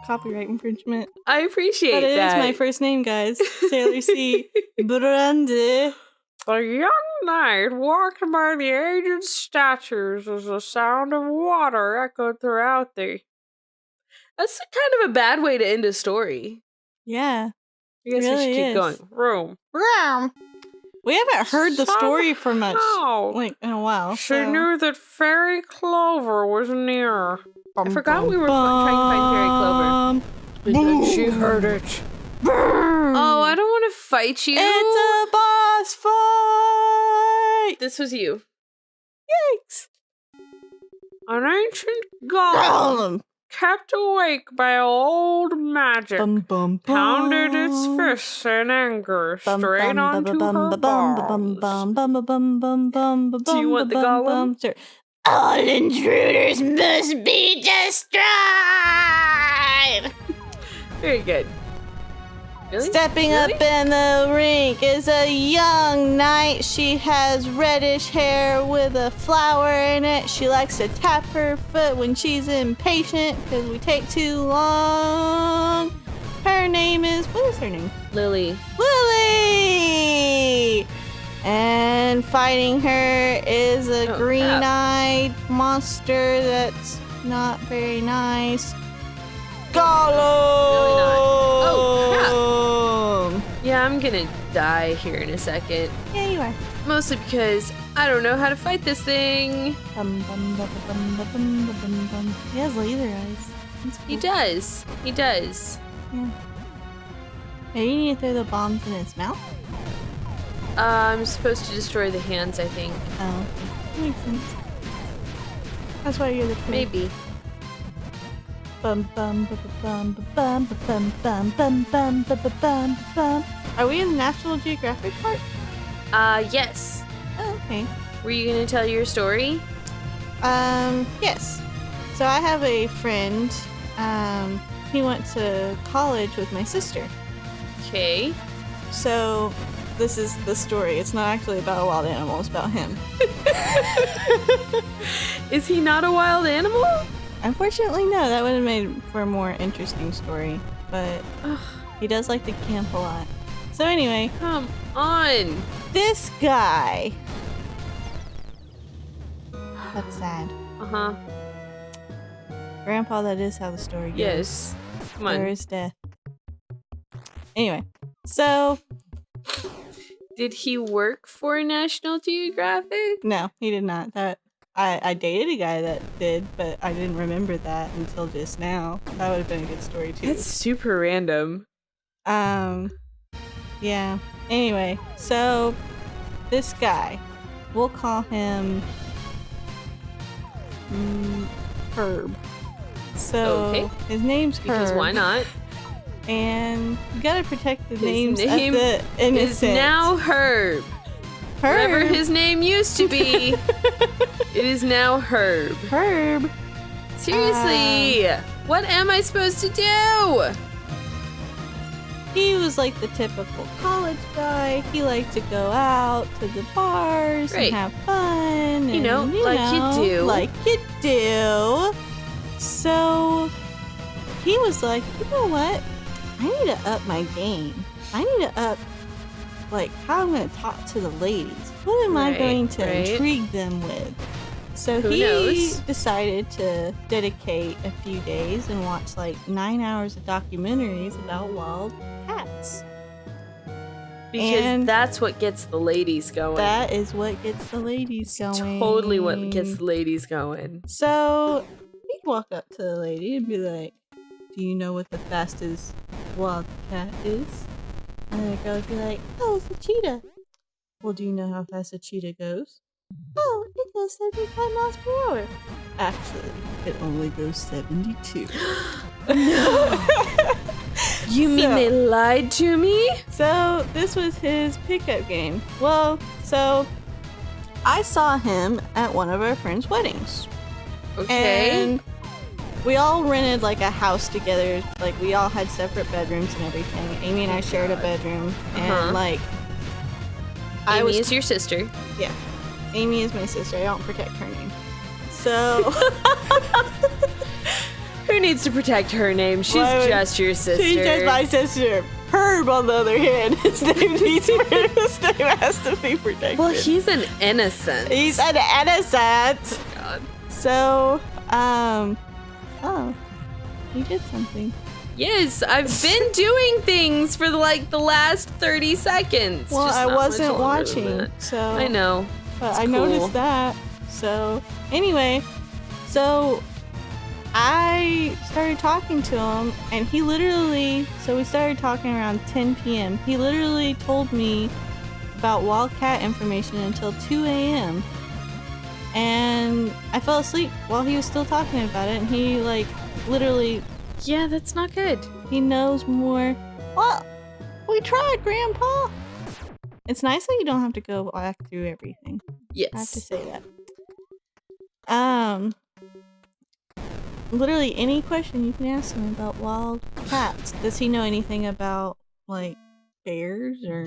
without copyright infringement. I appreciate that. But it is my first name, guys. Sailor C. Brandie. A young knight walked by the aged statues as the sound of water echoed throughout the... That's kind of a bad way to end a story. Yeah. I guess we should keep going. Room. We haven't heard the story for much, like, in a while. She knew that Fairy Clover was near. I forgot we were trying to find Fairy Clover. And then she heard it. Oh, I don't want to fight you. It's a boss fight! This was you. Yikes. An ancient golem, kept awake by old magic, pounded its fists in anger straight onto her balls. Do you want the golem? Sure. All intruders must be destroyed! Very good. Really? Stepping up in the rink is a young knight. She has reddish hair with a flower in it. She likes to tap her foot when she's impatient because we take too long. Her name is... What is her name? Lily. Lily! And fighting her is a green-eyed monster that's not very nice. Gollum! Really not. Oh, crap. Yeah, I'm gonna die here in a second. Yeah, you are. Mostly because I don't know how to fight this thing. He has laser eyes. Cool. He does. He does. Yeah. Maybe you need to throw the bombs in his mouth? I'm supposed to destroy the hands, I think. Oh, that makes sense. That's why you're the king. Maybe. Are we in the National Geographic part? Yes. Oh, okay. Were you gonna tell your story? Yes. So I have a friend, he went to college with my sister. Okay. So this is the story. It's not actually about a wild animal, it's about him. Is he not a wild animal? Unfortunately, no. That would have made for a more interesting story. But he does like to camp a lot. So anyway. Come on. This guy. That's sad. Uh-huh. Grandpa, that is how the story goes. Yes. Come on. There is death. Anyway. So. Did he work for National Geographic? No, he did not. I dated a guy that did, but I didn't remember that until just now. That would have been a good story too. That's super random. Yeah. Anyway, so this guy, we'll call him Herb. So his name's Herb. Because why not? And you gotta protect the names of the innocent. Is now Herb. Whatever his name used to be, it is now Herb. Herb. Seriously, what am I supposed to do? He was like the typical college guy. He liked to go out to the bars and have fun. You know, like you do. Like you do. So he was like, you know what? I need to up my game. I need to up like how I'm going to talk to the ladies. What am I going to intrigue them with? So he decided to dedicate a few days and watch like 9 hours of documentaries about wild cats. Because that's what gets the ladies going. That is what gets the ladies going. Totally what gets the ladies going. So he'd walk up to the lady and be like, do you know what the fastest wild cat is? And the girl would be like, oh, it's a cheetah. Well, do you know how fast a cheetah goes? Oh, it goes 75 miles per hour. Actually, it only goes 72. No! You mean they lied to me? So, this was his pickup game. Well, so, I saw him at one of our friends' weddings. Okay. And we all rented like a house together. Like, we all had separate bedrooms and everything. Amy and I shared a bedroom. And like, Amy is your sister. Yeah. Amy is my sister. I don't protect her name. So her Who needs to protect her name? She's Why would- just your sister. She's just my sister. Herb, on the other hand, his name has to be protected. Well, he's an innocent. He's an innocent. Oh, God. So, oh, you did something. Yes, I've been doing things for the last 30 seconds. Well, Just I not much wasn't longer than watching, that. so I know. But It's I cool. noticed that. So, anyway, so I started talking to him, and he literally, so we started talking around 10 p.m. He literally told me about Wildcat information until 2 a.m. And I fell asleep while he was still talking about it, and he, like, literally, Yeah, that's not good. he knows more. Well, we tried, Grandpa. It's nice that you don't have to go back through everything. Yes. I have to say that. Literally any question you can ask him about wild cats. Does he know anything about, like, bears or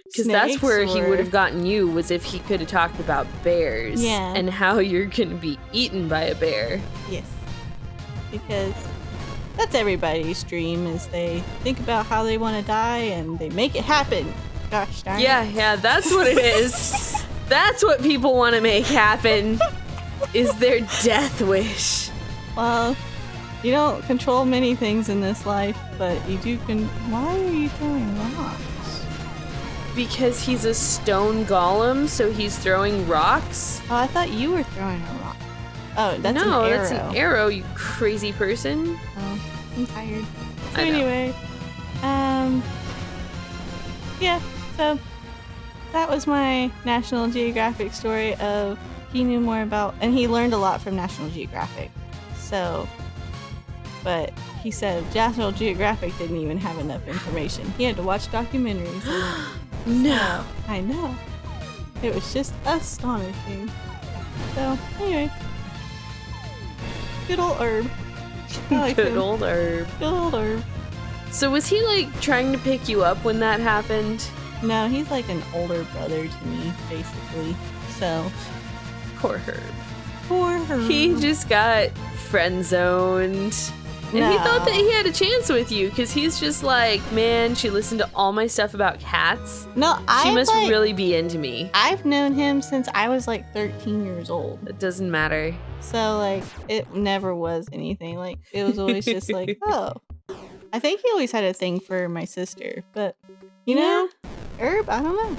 Because that's where he would have gotten you, was if he could have talked about bears. Yeah. And how you're going to be eaten by a bear. Yes. Because that's everybody's dream, is they think about how they want to die and they make it happen. Gosh darn it. Yeah, that's what it is. That's what people want to make happen, is their death wish. Well, you don't control many things in this life, but you do Why are you throwing rocks? Because he's a stone golem, so he's throwing rocks? Oh, I thought you were throwing a rock. Oh, that's an no, arrow. that's an arrow, you crazy person. Oh, I'm tired. So I know. anyway, yeah, so that was my National Geographic story of he knew more about, and he learned a lot from National Geographic. So, but he said National Geographic didn't even have enough information. He had to watch documentaries. No. I know. It was just astonishing. So, anyway. Good old Herb. I like Good him. old herb. Good old Herb. So was he like trying to pick you up when that happened? No, he's like an older brother to me, basically. So, Poor herb. poor Herb. He just got friend zoned. And he thought that he had a chance with you, because he's just like, man, she listened to all my stuff about cats. No, She I must like, really be into me. I've known him since I was like 13 years old. It doesn't matter. So, like, it never was anything. Like, it was always just like, oh. I think he always had a thing for my sister. But, you know, Herb, I don't know.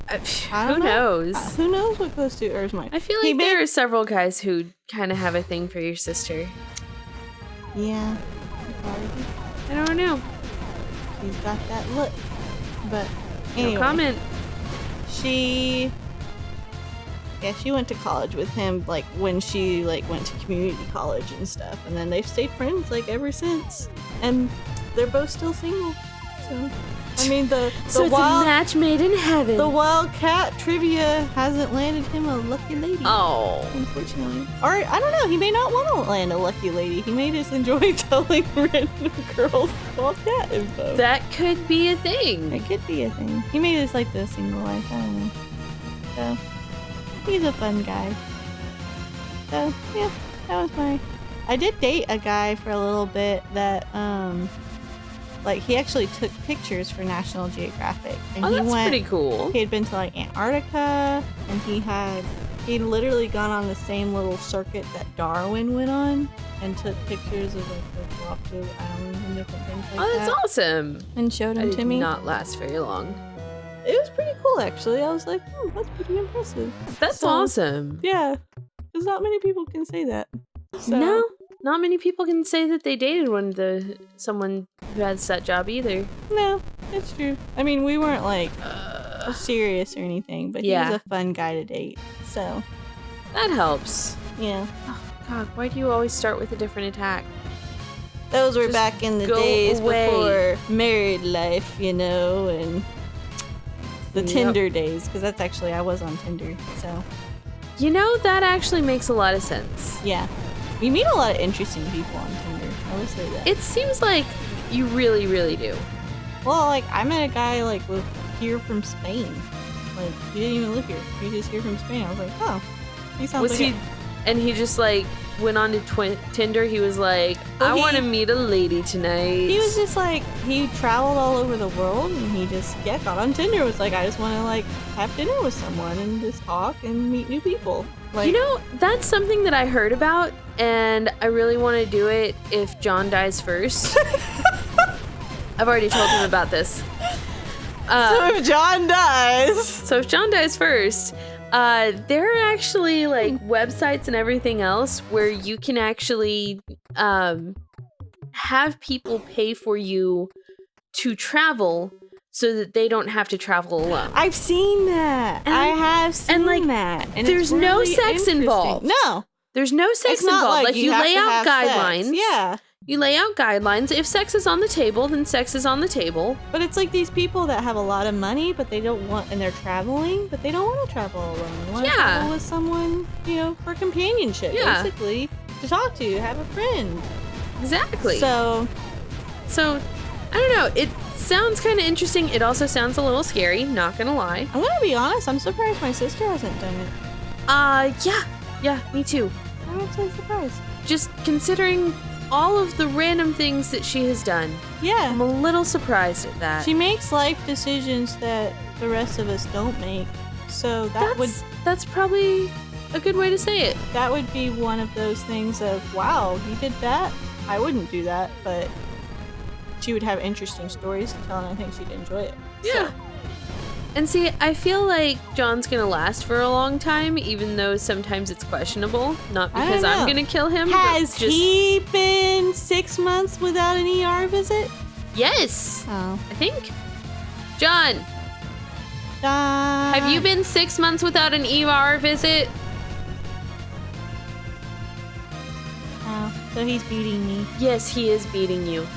I Who don't know. knows? Who knows what goes to Herb's mind? I feel He like may- there are several guys who kind of have a thing for your sister. Yeah. I don't know. He's got that look. But, anyway. No comment. She went to college with him, like, when she, like, went to community college and stuff. And then they've stayed friends, like, ever since. And they're both still single. So, I mean, the So it's a match made in heaven. the Wildcat trivia hasn't landed him a lucky lady. Oh. Unfortunately. Or, I don't know, he may not want to land a lucky lady. He may just enjoy telling random girls Wildcat info. That could be a thing. It could be a thing. He may just like the single life, I don't know. So, he's a fun guy. So, yeah, that was my... I did date a guy for a little bit that, like, he actually took pictures for National Geographic. And Oh, he that's went... pretty cool. He had been to, like, Antarctica, and he'd literally gone on the same little circuit that Darwin went on, and took pictures of, like, the Galapagos Islands and different things like Oh, that's that. awesome. And showed I them did to me. not last very long. It was pretty cool, actually. I was like, that's pretty impressive. That's So, awesome. Yeah, because not many people can say that. So, No, not many people can say that they dated someone who has that job either. No, it's true. I mean, we weren't, like, serious or anything, but he Yeah. was a fun guy to date. So, That helps. yeah. Oh, God, why do you always start with a different attack? Those were Just back in the go days away. before married life, you know, and the Yep. Tinder days, because that's actually, I was on Tinder. So, You know, that actually makes a lot of sense. yeah. You meet a lot of interesting people on Tinder. I will say that. It seems like you really, really do. Well, like, I met a guy, like, here from Spain. Like, he didn't even live here. He just here from Spain. I was like, oh, he sounds Was like he, and he just like went on to Tinder, he was like, I want to meet a lady tonight. He was just like, he traveled all over the world and he just, got on Tinder. Was like, I just want to like have dinner with someone and just talk and meet new people. Like, you know, that's something that I heard about, and I really want to do it if John dies first. I've already told him about this. So if John dies first, there are actually like websites and everything else where you can actually have people pay for you to travel so that they don't have to travel alone. I've seen that. I have seen that. And there's really no sex involved. No. There's no sex It's not involved. like You lay out guidelines. Sex. Yeah. You lay out guidelines. If sex is on the table, then sex is on the table. But it's like these people that have a lot of money, but they don't want, and they're traveling, but they don't want to travel alone. They want to travel with someone, for companionship, basically, to talk to, have a friend. Exactly. So, I don't know. It sounds kind of interesting. It also sounds a little scary, not gonna lie. I'm gonna be honest, I'm surprised my sister hasn't done it. Yeah, me too. I'm actually surprised. Just considering all of the random things that she has done. Yeah. I'm a little surprised at that. She makes life decisions that the rest of us don't make. So that's probably a good way to say it. That would be one of those things of, wow, you did that? I wouldn't do that, but she would have interesting stories to tell, and I think she'd enjoy it. Yeah. So. And see, I feel like John's gonna last for a long time, even though sometimes it's questionable. Not because I'm gonna kill him. Has he been 6 months without an ER visit? Yes. Oh. I think. John. Have you been 6 months without an ER visit? Oh, so he's beating me. Yes, he is beating you.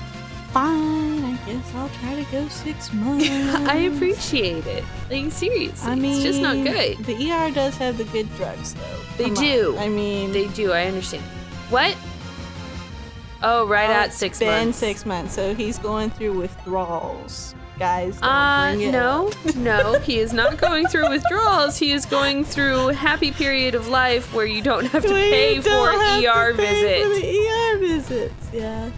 Fine, I guess I'll try to go 6 months. I appreciate it. Like, seriously, it's just not good. The ER does have the good drugs, though. They do. They do, I understand. What? Oh, at 6 months. Been 6 months, so he's going through withdrawals. Guys, bring it up. No, he is not going through withdrawals. He is going through happy period of life where you don't have to pay for ER visit. For the ER visits, yeah.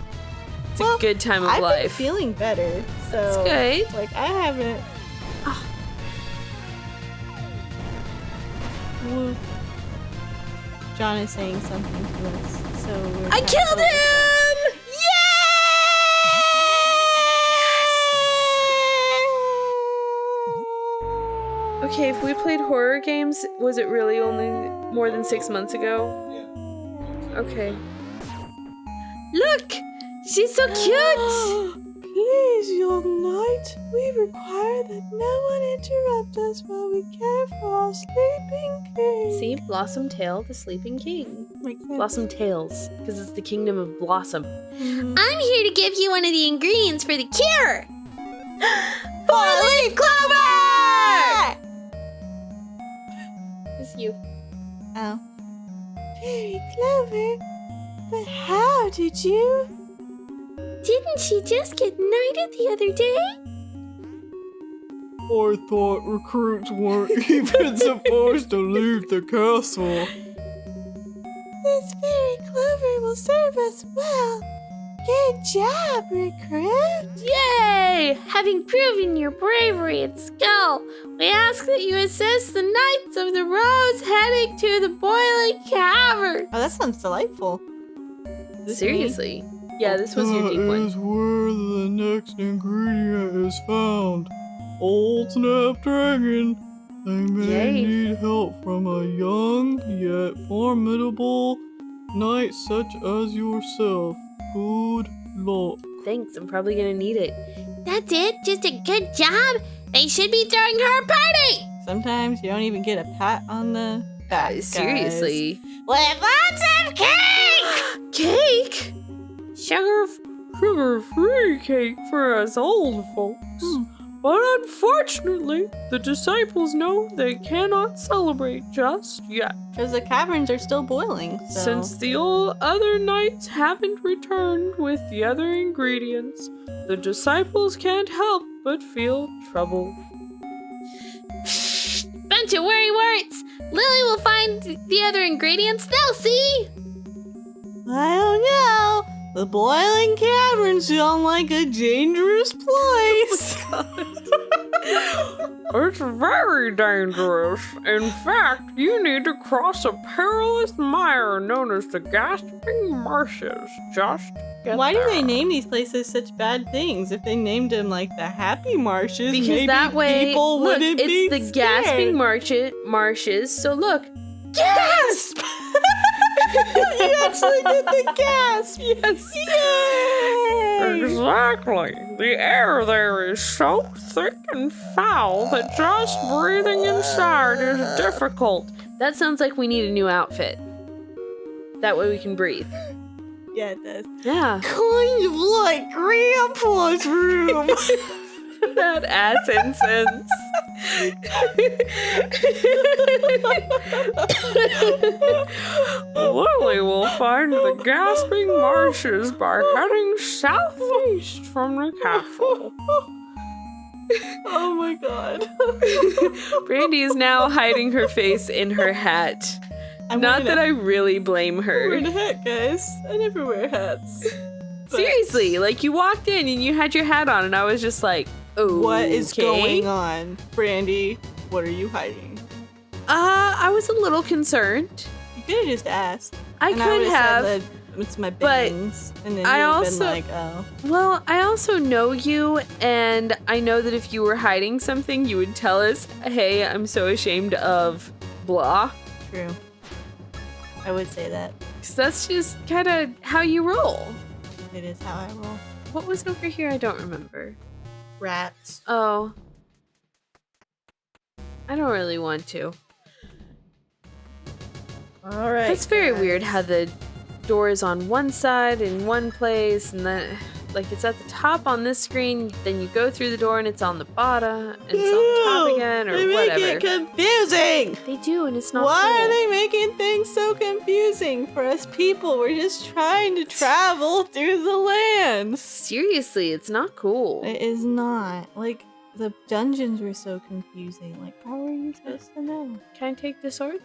It's a good time of life. I've been feeling better, so that's good. Like I haven't. John is saying something to us, so I killed him! Yes! Okay, if we played horror games, was it really only more than 6 months ago? Yeah. Okay. Look! She's so cute! Please, young knight, we require that no one interrupt us while we care for our sleeping king. See? Blossom Tail, the sleeping king. Blossom Tails, because it's the kingdom of Blossom. I'm here to give you one of the ingredients for the cure! 4-leaf clover! It's you. Oh. Very clever. But how did you? Didn't she just get knighted the other day? I thought recruits weren't even supposed to leave the castle. This very clover will serve us well. Good job, recruit. Yay! Having proven your bravery and skill, we ask that you assist the Knights of the Rose heading to the Boiling Cavern. Oh, that sounds delightful. Seriously? Yeah, this was your deep one. That is where the next ingredient is found. Old Snapdragon. They may need help from a young yet formidable knight such as yourself. Good luck. Thanks, I'm probably gonna need it. That's it? Just a good job? They should be throwing her a party! Sometimes you don't even get a pat on the back. Seriously. Guys. With lots of cake! Cake? Sugar-free cake for us old folks. But unfortunately, the disciples know they cannot celebrate just yet. Because the caverns are still boiling, so. Since the other knights haven't returned with the other ingredients, the disciples can't help but feel troubled. Bunch of worry warts! Lily will find the other ingredients, they'll see! I don't know. The boiling cavern sounds like a dangerous place. It's very dangerous. In fact, you need to cross a perilous mire known as the Gasping Marshes. Just get Why do there. they name these places such bad things? If they named them like the Happy Marshes, Because maybe that way, people look, wouldn't be it's the scared. Gasping Marshes. So look, Gasp! You actually did the gasp! yes. Yay! Exactly. The air there is so thick and foul that just breathing inside is difficult. That sounds like we need a new outfit. That way we can breathe. Yeah, it does. Yeah. Kind of like Grandpa's room. That ass incense. Lily will find the Gasping Marshes by heading southeast from the castle. Oh my god. Brandie is now hiding her face in her hat. Not that I really blame her. Wearing a hat, guys. I never wear hats. But Seriously, like you walked in and you had your hat on and I was just like, oh, what is going on? Brandie, what are you hiding? I was a little concerned. You could have just asked. I And could would've have. said that it's my but bangs. And then I you would have also- been like, oh. Well, I also know you, and I know that if you were hiding something, you would tell us, hey, I'm so ashamed of blah. True. I would say that. 'Cause that's just kind of how you roll. It is how I roll. What was over here? I don't remember. Rats. Oh. I don't really want to. Alright. That's very weird how the door is on one side in one place and then like it's at the top on this screen, then you go through the door and it's on the bottom and it's on the top again or they whatever. make it confusing! They do and it's not Why cool. are they making things so confusing for us people? We're just trying to travel through the lands. Seriously, it's not cool. It is not. Like, the dungeons were so confusing. Like, how are you supposed to know? Can I take the sword?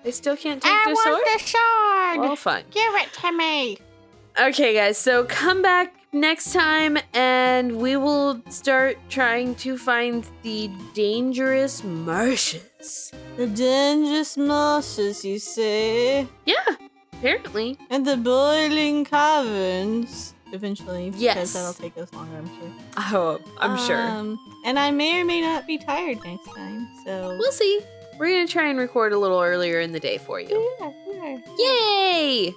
I still can't take the sword? the sword! Well, fine. Give it to me! Okay, guys, so come back next time and we will start trying to find the dangerous marshes. The dangerous marshes, you say? Yeah, apparently. And the boiling caverns. Eventually. Yes. Because that'll take us longer, I'm sure. Oh, I'm sure. And I may or may not be tired next time, so... We'll see. We're gonna try and record a little earlier in the day for you. Yeah, yeah. Yay!